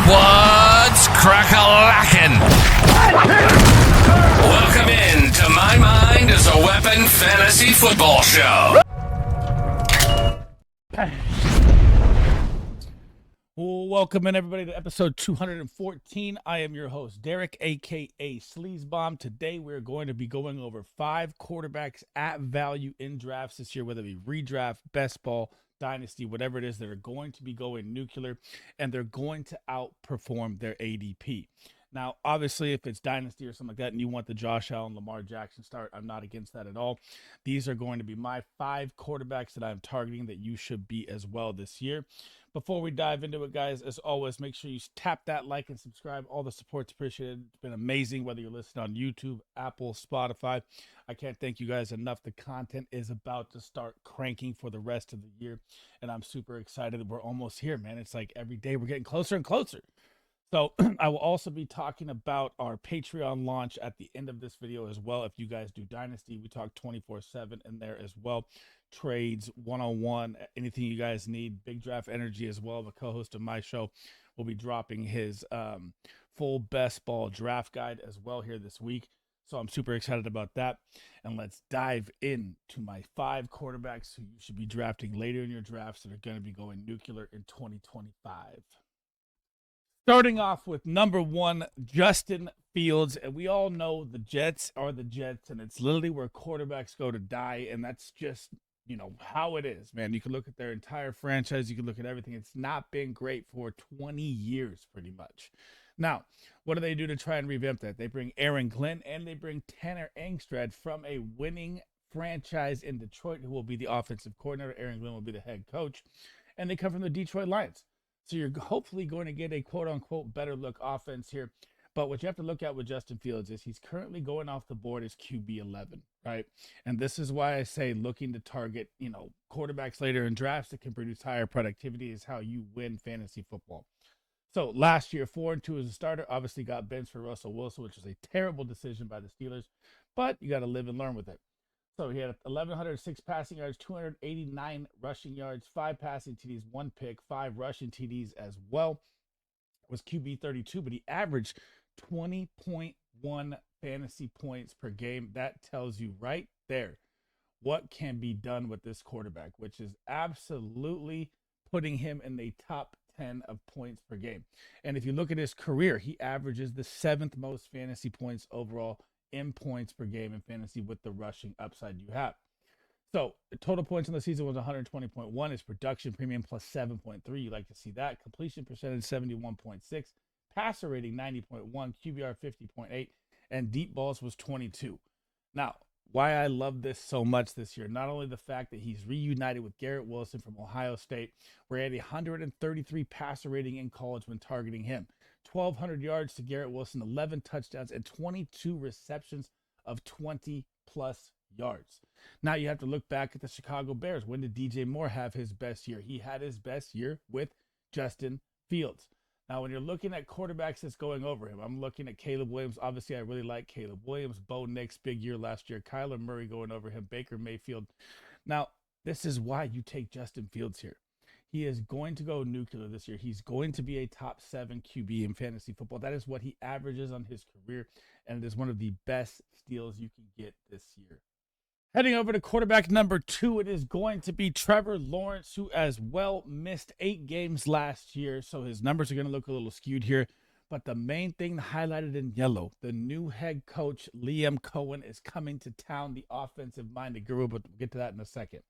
What's crack-a-lackin'? Welcome in to My Mind is a Weapon Fantasy Football Show. Welcome in, everybody, to episode 214. I am your host, Derek, a.k.a. Sleez Bomb. Today, we're going to be going over 5 quarterbacks at value in drafts this year, whether it be redraft, best ball, Dynasty, whatever it is, that are going to be going nuclear, and they're going to outperform their ADP. Now, obviously, if it's Dynasty or something like that, and you want the Josh Allen, Lamar Jackson start, I'm not against that at all. These are going to be my 5 quarterbacks that I'm targeting that you should be as well this year. Before we dive into it, guys, as always, make sure you tap that like and subscribe. All the support's appreciated. It's been amazing, whether you're listening on YouTube, Apple, Spotify. I can't thank you guys enough. The content is about to start cranking for the rest of the year, and I'm super excited that we're almost here, man. It's like every day we're getting closer and closer. So I will also be talking about our Patreon launch at the end of this video as well. If you guys do Dynasty, we talk 24/7 in there as well. Trades, one-on-one, anything you guys need. Big Draft Energy as well, the co-host of my show, will be dropping his full best ball draft guide as well here this week. So I'm super excited about that. And let's dive into my 5 quarterbacks who you should be drafting later in your drafts that are going to be going nuclear in 2025. Starting off with number 1, Justin Fields. And we all know the Jets are the Jets, and it's literally where quarterbacks go to die. And that's just, you know, how it is, man. You can look at their entire franchise. You can look at everything. It's not been great for 20 years, pretty much. Now, what do they do to try and revamp that? They bring Aaron Glenn, and they bring Tanner Engstrad from a winning franchise in Detroit, who will be the offensive coordinator. Aaron Glenn will be the head coach. And they come from the Detroit Lions. So you're hopefully going to get a quote-unquote better look offense here. But what you have to look at with Justin Fields is he's currently going off the board as QB 11, right? And this is why I say looking to target, you know, quarterbacks later in drafts that can produce higher productivity is how you win fantasy football. So last year, 4-2 as a starter, obviously got benched for Russell Wilson, which was a terrible decision by the Steelers, but you got to live and learn with it. So he had 1,106 passing yards, 289 rushing yards, 5 passing TDs, 1 pick, 5 rushing TDs as well. Was QB 32, but he averaged 20.1 fantasy points per game. That tells you right there what can be done with this quarterback, which is absolutely putting him in the top 10 of points per game. And if you look at his career, he averages the 7th most fantasy points overall in points per game in fantasy with the rushing upside you have. So the total points in the season was 120.1. His production premium plus 7.3. You like to see that. Completion percentage 71.6. Passer rating 90.1. QBR 50.8. And deep balls was 22. Now, why I love this so much this year, not only the fact that he's reunited with Garrett Wilson from Ohio State, where he had 133 passer rating in college when targeting him. 1,200 yards to Garrett Wilson, 11 touchdowns, and 22 receptions of 20-plus yards. Now you have to look back at the Chicago Bears. When did DJ Moore have his best year? He had his best year with Justin Fields. Now, when you're looking at quarterbacks that's going over him, I'm looking at Caleb Williams. Obviously, I really like Caleb Williams. Bo Nix, big year last year. Kyler Murray going over him. Baker Mayfield. Now, this is why you take Justin Fields here. He is going to go nuclear this year. He's going to be a top 7 QB in fantasy football. That is what he averages on his career, and it is one of the best steals you can get this year. Heading over to quarterback number 2, it is going to be Trevor Lawrence, who as well missed 8 games last year, so his numbers are going to look a little skewed here. But the main thing highlighted in yellow, the new head coach, Liam Cohen, is coming to town, the offensive-minded guru, but we'll get to that in a second.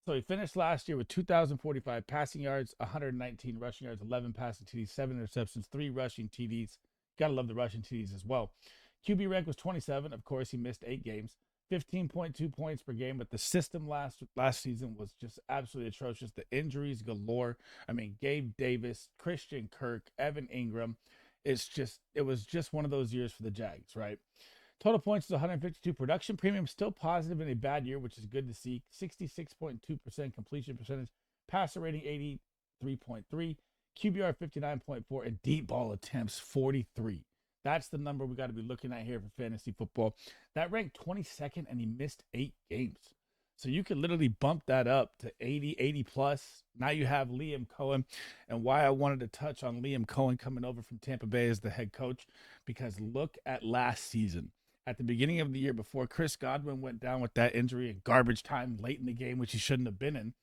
So he finished last year with 2,045 passing yards, 119 rushing yards, 11 passing TDs, 7 interceptions, 3 rushing TDs. Got to love the rushing TDs as well. QB rank was 27. Of course, he missed 8 games. 15.2 points per game, but the system last season was just absolutely atrocious. The injuries galore. I mean, Gabe Davis, Christian Kirk, Evan Ingram. It was just one of those years for the Jags, right? Total points is 152. Production premium still positive in a bad year, which is good to see. 66.2% completion percentage. Passer rating 83.3. QBR 59.4. And deep ball attempts 43. That's the number we got to be looking at here for fantasy football. That ranked 22nd, and he missed 8 games. So you could literally bump that up to 80, 80 plus. Now you have Liam Cohen. And why I wanted to touch on Liam Cohen coming over from Tampa Bay as the head coach, because look at last season. At the beginning of the year, before Chris Godwin went down with that injury in garbage time late in the game, which he shouldn't have been in,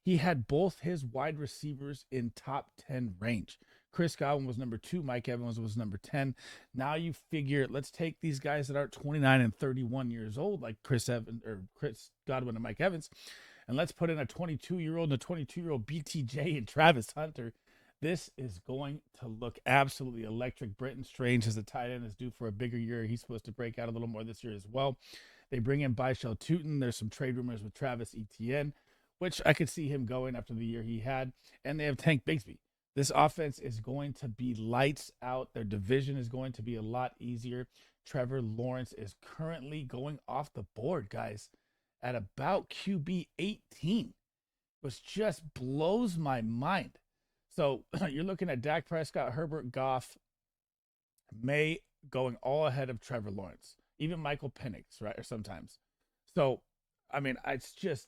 he had both his wide receivers in top 10 range. Chris Godwin was number 2, Mike Evans was number 10. Now you figure, let's take these guys that are 29 and 31 years old, like Chris Godwin and Mike Evans, and let's put in a 22-year-old and a 22-year-old BTJ and Travis Hunter. This is going to look absolutely electric. Brenton Strange as a tight end is due for a bigger year. He's supposed to break out a little more this year as well. They bring in Byshell Tootin. There's some trade rumors with Travis Etienne, which I could see him going after the year he had. And they have Tank Bigsby. This offense is going to be lights out. Their division is going to be a lot easier. Trevor Lawrence is currently going off the board, guys, at about QB 18, which just blows my mind. So you're looking at Dak Prescott, Herbert, Goff, May going all ahead of Trevor Lawrence, even Michael Penix, right? Or sometimes. So, I mean,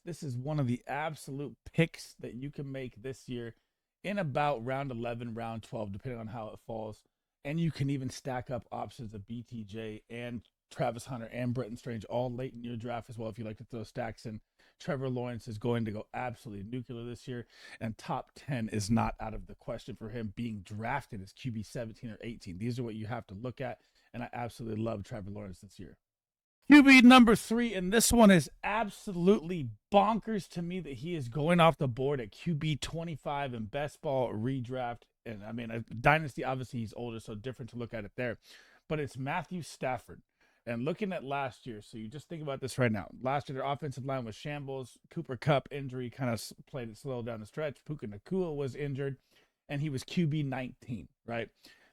this is one of the absolute picks that you can make this year in about round 11, round 12, depending on how it falls. And you can even stack up options of BTJ and Travis Hunter and Brenton Strange all late in your draft as well, if you like to throw stacks in. Trevor Lawrence is going to go absolutely nuclear this year, and top 10 is not out of the question for him being drafted as QB 17 or 18. These are what you have to look at, and I absolutely love Trevor Lawrence this year. QB number 3, and this one is absolutely bonkers to me that he is going off the board at QB 25 in best ball redraft. And I mean, Dynasty, obviously he's older, so different to look at it there. But it's Matthew Stafford. And looking at last year, so you just think about this right now. Last year, their offensive line was shambles. Cooper Kupp injury kind of played it slow down the stretch. Puka Nacua was injured, and he was QB 19, right?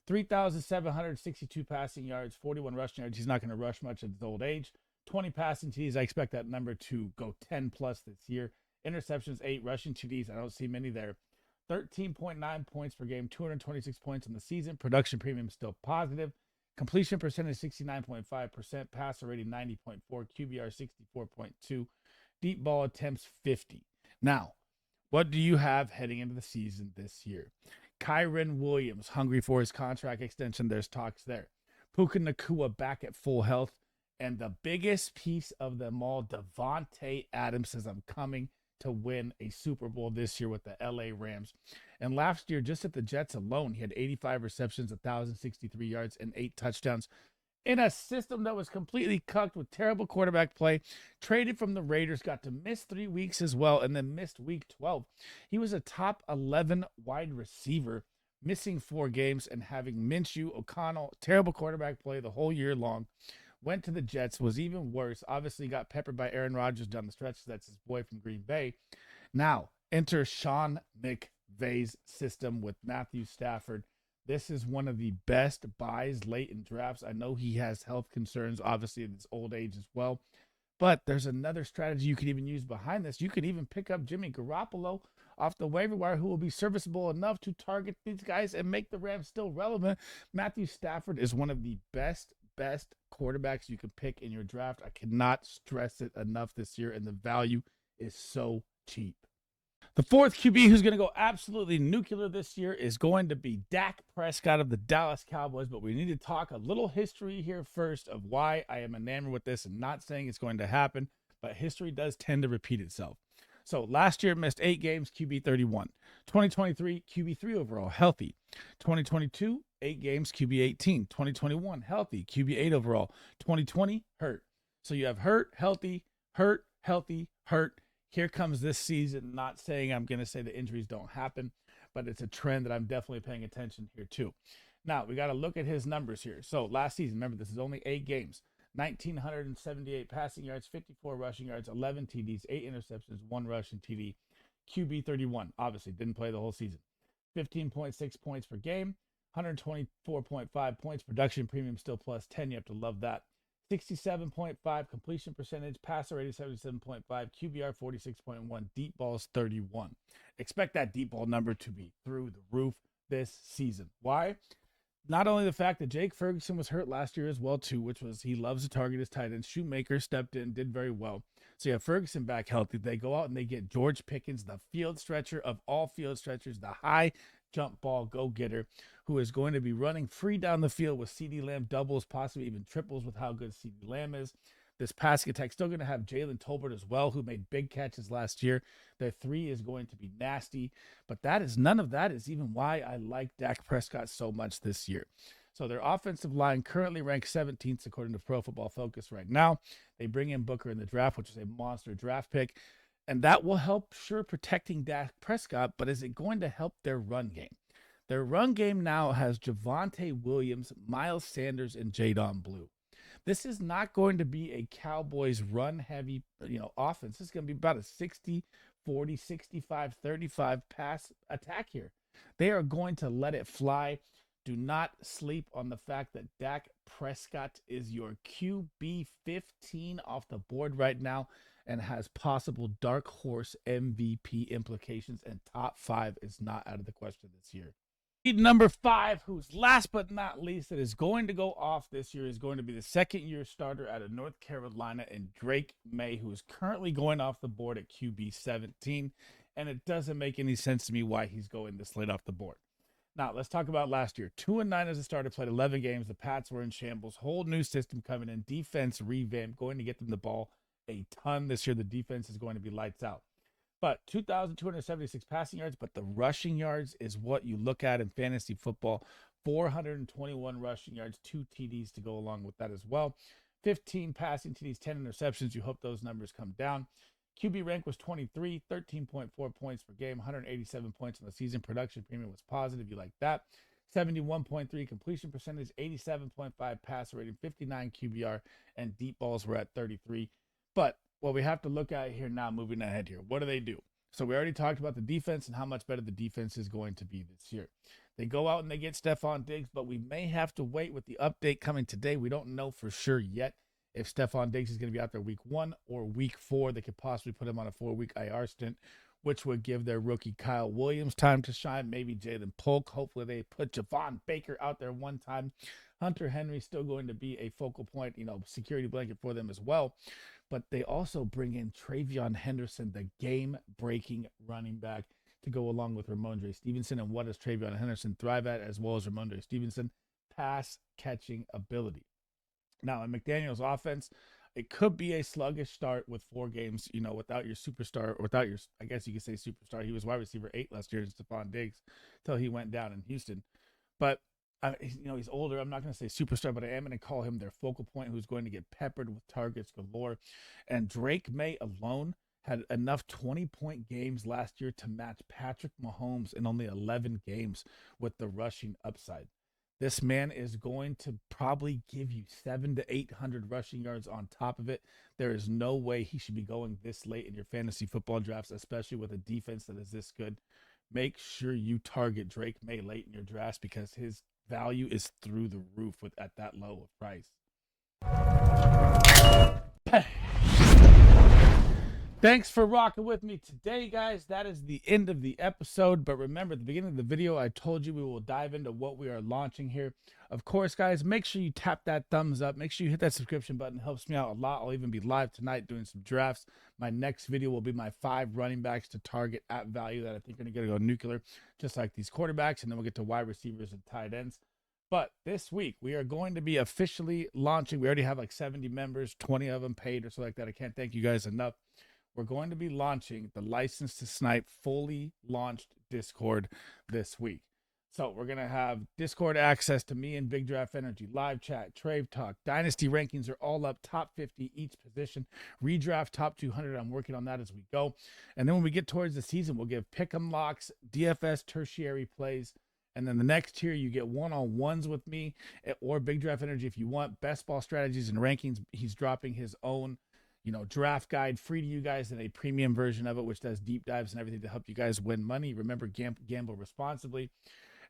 3,762 passing yards, 41 rushing yards. He's not going to rush much at his old age. 20 passing TDs. I expect that number to go 10 plus this year. Interceptions, 8. Rushing TDs. I don't see many there. 13.9 points per game, 226 points in the season. Production premium still positive. Completion percentage 69.5%. Passer rating 90.4. QBR 64.2. Deep ball attempts 50. Now, what do you have heading into the season this year? Kyren Williams, hungry for his contract extension. There's talks there. Puka Nacua back at full health. And the biggest piece of them all, Devontae Adams says, I'm coming to win a Super Bowl this year with the LA Rams. And last year, just at the Jets alone, he had 85 receptions, 1,063 yards, and 8 touchdowns in a system that was completely cucked with terrible quarterback play. Traded from the Raiders, got to miss 3 weeks as well, and then missed week 12. He was a top 11 wide receiver, missing 4 games and having Minshew, O'Connell, terrible quarterback play the whole year long. Went to the Jets, was even worse. Obviously got peppered by Aaron Rodgers down the stretch. That's his boy from Green Bay. Now, enter Sean McVay's system with Matthew Stafford. This is one of the best buys late in drafts. I know he has health concerns, obviously, at his old age as well. But there's another strategy you could even use behind this. You could even pick up Jimmy Garoppolo off the waiver wire, who will be serviceable enough to target these guys and make the Rams still relevant. Matthew Stafford is one of the best quarterbacks you can pick in your draft. I cannot stress it enough this year, and the value is so cheap. The fourth QB who's going to go absolutely nuclear this year is going to be Dak Prescott of the Dallas Cowboys, but we need to talk a little history here first of why I am enamored with this, and not saying it's going to happen, but history does tend to repeat itself. So last year missed 8 games, QB 31. 2023, QB 3 overall, healthy. 2022, 8 games, QB 18. 2021, healthy, QB 8 overall. 2020, hurt. So you have hurt, healthy, hurt, healthy, hurt. Here comes this season. Not saying I'm going to say the injuries don't happen, but it's a trend that I'm definitely paying attention here too. Now, we got to look at his numbers here. So last season, remember, this is only 8 games. 1,978 passing yards, 54 rushing yards, 11 TDs, 8 interceptions, 1 rushing TD. QB 31, obviously didn't play the whole season. 15.6 points per game, 124.5 points. Production premium still plus 10. You have to love that. 67.5 completion percentage, passer rating 77.5, QBR 46.1, deep balls 31. Expect that deep ball number to be through the roof this season. Why? Not only the fact that Jake Ferguson was hurt last year as well, too, which was he loves to target his tight end. Shoemaker stepped in, did very well. So you have Ferguson back healthy. They go out and they get George Pickens, the field stretcher of all field stretchers, the high jump ball go-getter, who is going to be running free down the field with CeeDee Lamb doubles, possibly even triples with how good CeeDee Lamb is. This passing attack still going to have Jalen Tolbert as well, who made big catches last year. Their three is going to be nasty, but none of that is even why I like Dak Prescott so much this year. So their offensive line currently ranks 17th according to Pro Football Focus right now. They bring in Booker in the draft, which is a monster draft pick, and that will help protecting Dak Prescott, but is it going to help their run game? Their run game now has Javonte Williams, Miles Sanders, and Jadon Blue. This is not going to be a Cowboys run heavy, offense. This is going to be about a 60, 40, 65, 35 pass attack here. They are going to let it fly. Do not sleep on the fact that Dak Prescott is your QB 15 off the board right now and has possible dark horse MVP implications, and top 5 is not out of the question this year. Number 5, who's last but not least, that is going to go off this year, is going to be the second-year starter out of North Carolina, and Drake May, who is currently going off the board at QB 17. And it doesn't make any sense to me why he's going this late off the board. Now, let's talk about last year. 2-9 as a starter, played 11 games. The Pats were in shambles. Whole new system coming in. Defense revamped, going to get them the ball a ton this year. The defense is going to be lights out. But 2,276 passing yards, but the rushing yards is what you look at in fantasy football. 421 rushing yards, 2 TDs to go along with that as well. 15 passing TDs, 10 interceptions. You hope those numbers come down. QB rank was 23, 13.4 points per game, 187 points on the season. Production premium was positive. You like that. 71.3 completion percentage, 87.5 passer rating, 59 QBR, and deep balls were at 33. But what we have to look at here now, moving ahead here, what do they do? So we already talked about the defense and how much better the defense is going to be this year. They go out and they get Stephon Diggs, but we may have to wait with the update coming today. We don't know for sure yet if Stephon Diggs is going to be out there week 1 or week 4. They could possibly put him on a 4-week IR stint, which would give their rookie Kyle Williams time to shine. Maybe Jalen Polk. Hopefully they put Javon Baker out there one time. Hunter Henry still going to be a focal point, security blanket for them as well. But they also bring in Travion Henderson, the game-breaking running back, to go along with Ramondre Stevenson. And what does Travion Henderson thrive at, as well as Ramondre Stevenson? Pass-catching ability. Now, in McDaniel's offense, it could be a sluggish start with 4 games, without your superstar, without your, I guess you could say superstar. He was wide receiver 8 last year in Stephon Diggs until he went down in Houston. But he's older. I'm not going to say superstar, but I am going to call him their focal point, who's going to get peppered with targets galore. And Drake May alone had enough 20-point games last year to match Patrick Mahomes in only 11 games with the rushing upside. This man is going to probably give you 700 to 800 rushing yards on top of it. There is no way he should be going this late in your fantasy football drafts, especially with a defense that is this good. Make sure you target Drake May late in your drafts because his value is through the roof at that low of price. Thanks for rocking with me today, guys. That is the end of the episode. But remember, at the beginning of the video, I told you we will dive into what we are launching here. Of course, guys, make sure you tap that thumbs up. Make sure you hit that subscription button. It helps me out a lot. I'll even be live tonight doing some drafts. My next video will be my 5 running backs to target at value that I think are going to go nuclear, just like these quarterbacks. And then we'll get to wide receivers and tight ends. But this week, we are going to be officially launching. We already have like 70 members, 20 of them paid or so like that. I can't thank you guys enough. We're going to be launching the License to Snipe fully launched Discord this week. So we're going to have Discord access to me and Big Draft Energy, live chat, trade talk, Dynasty Rankings are all up, top 50 each position, redraft top 200. I'm working on that as we go. And then when we get towards the season, we'll give pick'em locks, DFS tertiary plays. And then the next tier, you get one-on-ones with me or Big Draft Energy if you want. Best ball strategies and rankings. He's dropping his own draft guide free to you guys in a premium version of it, which does deep dives and everything to help you guys win money. Remember, gamble responsibly.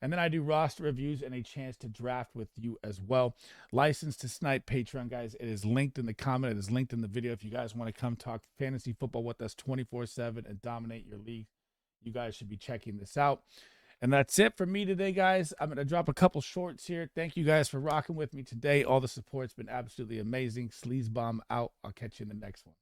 And then I do roster reviews and a chance to draft with you as well. License to Snipe Patreon, guys. It is linked in the comment. It is linked in the video. If you guys want to come talk fantasy football with us 24/7 and dominate your league, you guys should be checking this out. And that's it for me today, guys. I'm going to drop a couple shorts here. Thank you guys for rocking with me today. All the support's been absolutely amazing. Sleaze Bomb out. I'll catch you in the next one.